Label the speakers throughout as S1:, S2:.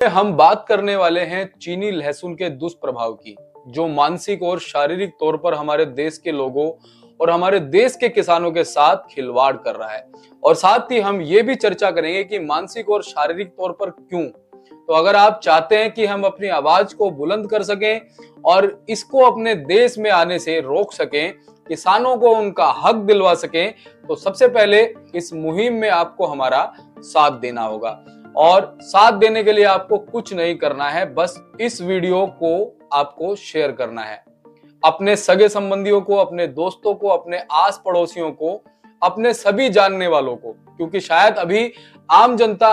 S1: हम बात करने वाले हैं चीनी लहसुन के दुष्प्रभाव की, जो मानसिक और शारीरिक तौर पर हमारे देश के लोगों और हमारे देश के किसानों के साथ खिलवाड़ कर रहा है। और साथ ही हम ये भी चर्चा करेंगे कि मानसिक और शारीरिक तौर पर क्यों। तो अगर आप चाहते हैं कि हम अपनी आवाज को बुलंद कर सकें और इसको अपने देश में आने से रोक सकें, किसानों को उनका हक दिलवा सकें, तो सबसे पहले इस मुहिम में आपको हमारा साथ देना होगा। और साथ देने के लिए आपको कुछ नहीं करना है, बस इस वीडियो को आपको शेयर करना है अपने सगे संबंधियों को, अपने दोस्तों को, अपने आस पड़ोसियों को, अपने सभी जानने वालों को, क्योंकि शायद अभी आम जनता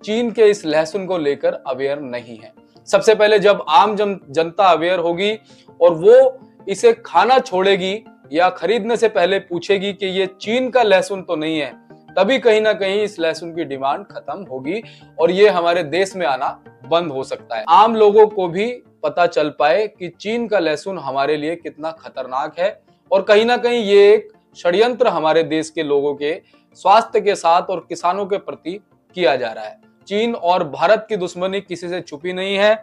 S1: चीन के इस लहसुन को लेकर अवेयर नहीं है। सबसे पहले जब आम जनता अवेयर होगी और वो इसे खाना छोड़ेगी या खरीदने से पहले पूछेगी कि ये चीन का लहसुन तो नहीं है, तभी कहीं ना कहीं इस लहसुन की डिमांड खत्म होगी और ये हमारे देश में आना बंद हो सकता है। आम लोगों को भी पता चल पाए कि चीन का लहसुन हमारे लिए कितना खतरनाक है और कहीं ना कहीं ये एक षड्यंत्र हमारे देश के लोगों के स्वास्थ्य के साथ और किसानों के प्रति किया जा रहा है। चीन और भारत की दुश्मनी किसी से छुपी नहीं है।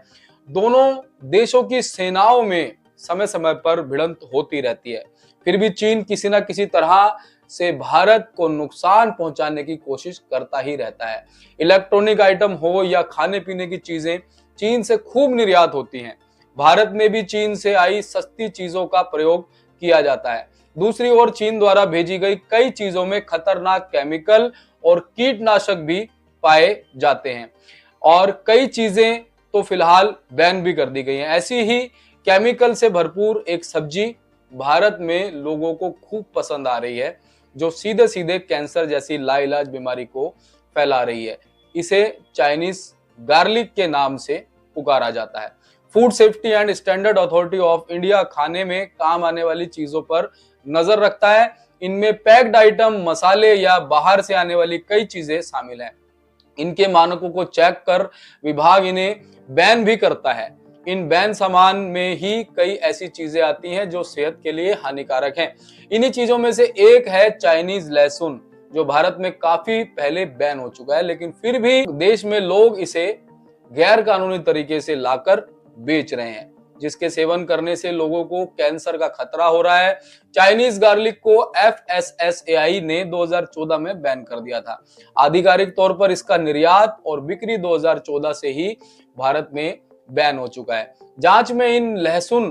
S1: दोनों देशों की सेनाओं में समय समय पर भिड़ंत होती रहती है, फिर भी चीन किसी ना किसी तरह से भारत को नुकसान पहुंचाने की कोशिश करता ही रहता है। इलेक्ट्रॉनिक आइटम हो या खाने पीने की चीजें चीन से खूब निर्यात होती हैं। भारत में भी चीन से आई सस्ती चीजों का प्रयोग किया जाता है। दूसरी ओर चीन द्वारा भेजी गई कई चीजों में खतरनाक केमिकल और कीटनाशक भी पाए जाते हैं और कई चीजें तो फिलहाल बैन भी कर दी गई हैं। ऐसी ही केमिकल से भरपूर एक सब्जी भारत में लोगों को खूब पसंद आ रही है, जो सीधे सीधे कैंसर जैसी लाइलाज बीमारी को फैला रही है। इसे चाइनीज गार्लिक के नाम से पुकारा जाता है। Food safety and standard authority of India खाने में काम आने वाली चीजों पर नजर रखता है। इनमें पैक्ड आइटम, मसाले या बाहर से आने वाली कई चीजें शामिल हैं। इनके मानकों को चेक कर विभाग इन्हें बैन भी करता है। इन बैन सामान में ही कई ऐसी चीजें आती हैं जो सेहत के लिए हानिकारक हैं। इन्हीं चीजों में से एक है चाइनीज लहसुन, जो भारत में काफी पहले बैन हो चुका है, लेकिन फिर भी देश में लोग इसे गैर कानूनी तरीके से लाकर बेच रहे हैं, जिसके सेवन करने से लोगों को कैंसर का खतरा हो रहा है। चाइनीज गार्लिक को FSSAI ने 2014 में बैन कर दिया था। आधिकारिक तौर पर इसका निर्यात और बिक्री 2014 से ही भारत में बैन हो चुका है। जांच में इन लहसुन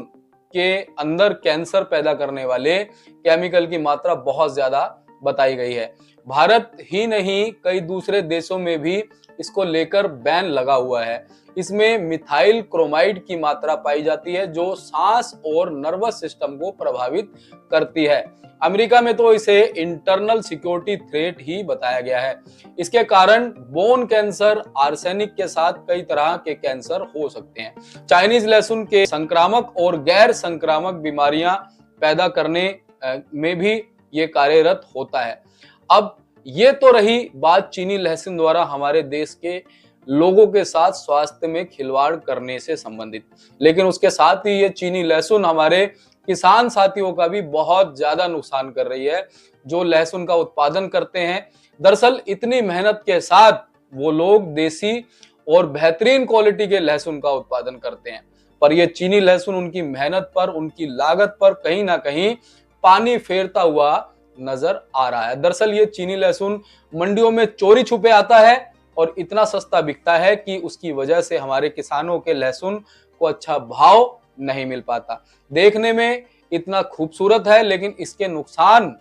S1: के अंदर कैंसर पैदा करने वाले केमिकल की मात्रा बहुत ज्यादा बताई गई है। भारत ही नहीं, कई दूसरे देशों में भी इसको लेकर बैन लगा हुआ है। इसमें मिथाइल क्रोमाइड की मात्रा पाई जाती है, जो सांस और नर्वस सिस्टम को प्रभावित करती है। अमेरिका में तो इसे इंटरनल सिक्योरिटी थ्रेट ही बताया गया है। इसके कारण बोन कैंसर, आर्सेनिक के साथ कई तरह के कैंसर हो सकते हैं। चाइनीज लहसुन के संक्रामक और गैर संक्रामक बीमारियां पैदा करने में भी ये कार्यरत होता है। अब ये तो रही बात चीनी लहसुन द्वारा हमारे देश के लोगों के साथ स्वास्थ्य में खिलवाड़ करने से संबंधित, लेकिन उसके साथ ही ये चीनी लहसुन हमारे किसान साथियों का भी बहुत ज्यादा नुकसान कर रही है, जो लहसुन का उत्पादन करते हैं। दरअसल इतनी मेहनत के साथ वो लोग देसी और बेहतरीन क्वालिटी के लहसुन का उत्पादन करते हैं, पर ये चीनी लहसुन उनकी मेहनत पर, उनकी लागत पर कहीं ना कहीं पानी फेरता हुआ नजर आ रहा है। दरअसल ये चीनी लहसुन मंडियों में चोरी छुपे आता है और इतना सस्ता बिकता है कि उसकी वजह से हमारे किसानों के लहसुन को अच्छा भाव नहीं मिल पाता। देखने में इतना खूबसूरत है, लेकिन इसके नुकसान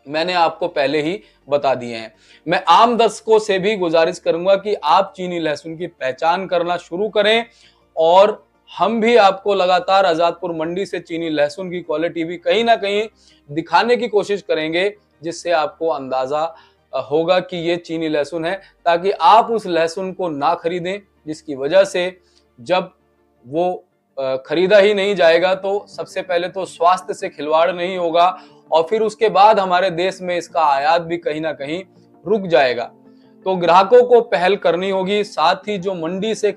S1: मैंने आपको पहले ही बता दिए हैं। मैं आम दर्शकों से भी गुजारिश करूंगा कि आप चीनी लहसुन की पहचान करना शुरू करें और हम भी आपको लगातार आजादपुर मंडी से चीनी लहसुन की क्वालिटी भी कहीं ना कहीं दिखाने की कोशिश करेंगे, जिससे आपको अंदाजा होगा कि ये चीनी लहसुन है, ताकि आप उस लहसुन को ना खरीदें, जिसकी वजह से जब वो खरीदा ही नहीं जाएगा तो सबसे पहले तो स्वास्थ्य से खिलवाड़ नहीं होगा और फिर उसके बाद हमारे देश में इसका आयात भी कहीं ना कहीं रुक जाएगा। तो ग्राहकों को पहल करनी होगी, साथ ही जो मंडी से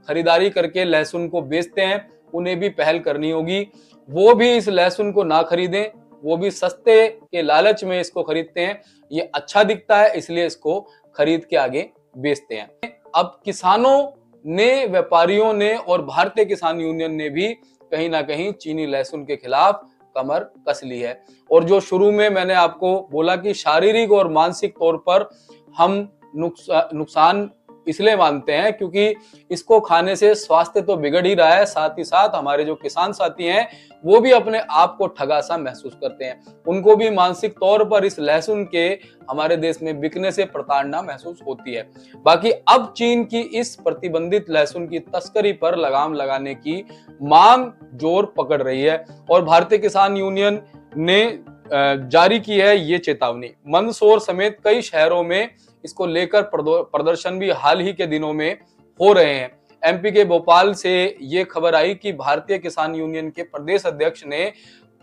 S1: खरीदारी करके लहसुन को बेचते हैं उन्हें भी पहल करनी होगी। वो भी इस लहसुन को ना खरीदें, वो भी सस्ते के लालच में इसको खरीदते हैं। ये अच्छा दिखता है इसलिए इसको खरीद के आगे बेचते हैं। अब किसानों ने, व्यापारियों ने और भारतीय किसान यूनियन ने भी कहीं ना कहीं चीनी लहसुन के खिलाफ कमर कस ली है। और जो शुरू में मैंने आपको बोला कि शारीरिक और मानसिक तौर पर हम नुकसान इसलिए मानते हैं क्योंकि इसको खाने से स्वास्थ्य तो बिगड़ ही रहा है, साथ ही साथ हमारे जो किसान साथी हैं वो भी अपने आप को ठगा सा महसूस करते हैं। उनको भी मानसिक तौर पर इस लहसुन के हमारे देश में बिकने से प्रताड़ना महसूस होती है। बाकी अब चीन की इस प्रतिबंधित लहसुन की तस्करी पर लगाम लगाने की मांग जोर पकड़ रही है और भारतीय किसान यूनियन ने जारी की है ये चेतावनी। मंदसौर समेत कई शहरों में इसको लेकर प्रदर्शन भी हाल ही के दिनों में हो रहे हैं। एमपी के भोपाल से ये खबर आई कि भारतीय किसान यूनियन के प्रदेश अध्यक्ष ने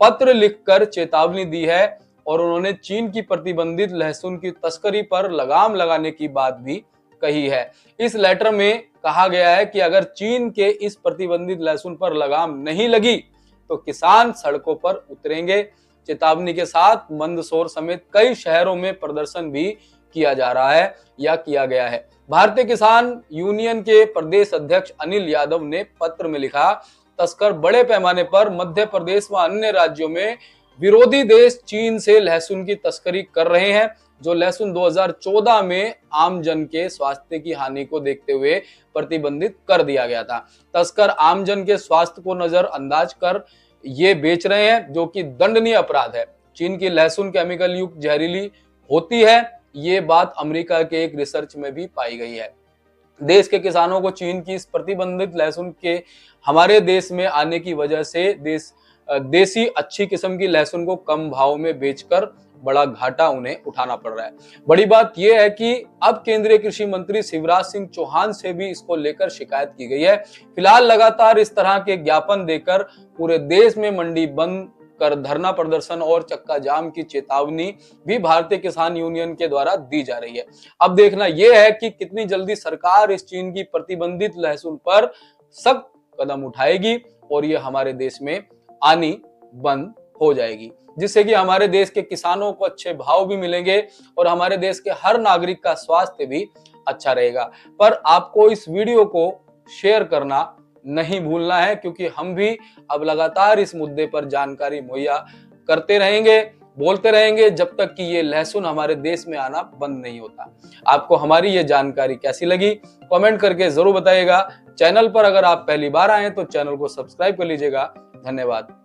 S1: पत्र लिखकर चेतावनी दी है और उन्होंने चीन की प्रतिबंधित लहसुन की तस्करी पर लगाम लगाने की बात भी कही है। इस लेटर में कहा गया है कि अगर चीन के इस प्रतिबंधित लहसुन पर लगाम नहीं लगी तो किसान सड़कों पर उतरेंगे। चेतावनी के साथ मंदसौर समेत कई शहरों में प्रदर्शन भी किया जा रहा है या किया गया है। भारतीय किसान यूनियन के प्रदेश अध्यक्ष अनिल यादव ने पत्र में लिखा, तस्कर बड़े पैमाने पर मध्य प्रदेश व अन्य राज्यों में विरोधी देश चीन से लहसुन की तस्करी कर रहे हैं, जो लहसुन 2014 में आम जन के स्वास्थ्य की हानि को देखते हुए प्रतिबंधित कर दिया गया था। तस्कर आम जन के स्वास्थ्य को नजरअंदाज कर ये बेच रहे हैं, जो कि दंडनीय अपराध है। चीन की लहसुन केमिकल युक्त जहरीली होती है, ये बात अमेरिका के एक रिसर्च में भी पाई गई है। देश के किसानों को चीन की इस प्रतिबंधित लहसुन के हमारे देश में आने की वजह से देसी अच्छी किस्म की लहसुन को कम भाव में बेचकर बड़ा घाटा उन्हें उठाना पड़ रहा है। बड़ी बात यह है कि अब केंद्रीय कृषि मंत्री शिवराज सिंह चौहान से भी इसको लेकर शिकायत की गई है। फिलहाल लगातार इस तरह के ज्ञापन देकर पूरे देश में मंडी बंद कर धरना प्रदर्शन और चक्का जाम की चेतावनी भी भारतीय किसान यूनियन के द्वारा दी जा रही है। अब देखना यह है कि कितनी जल्दी सरकार इस चीन की प्रतिबंधित लहसुन पर सख्त कदम उठाएगी और ये हमारे देश में आनी बंद हो जाएगी, जिससे कि हमारे देश के किसानों को अच्छे भाव भी मिलेंगे और हमारे देश के हर नागरिक का स्वास्थ्य भी अच्छा रहेगा। पर आपको इस वीडियो को शेयर करना नहीं भूलना है, क्योंकि हम भी अब लगातार इस मुद्दे पर जानकारी मुहैया करते रहेंगे, बोलते रहेंगे जब तक कि ये लहसुन हमारे देश में आना बंद नहीं होता। आपको हमारी ये जानकारी कैसी लगी कमेंट करके जरूर बताइएगा। चैनल पर अगर आप पहली बार आए तो चैनल को सब्सक्राइब कर लीजिएगा। धन्यवाद।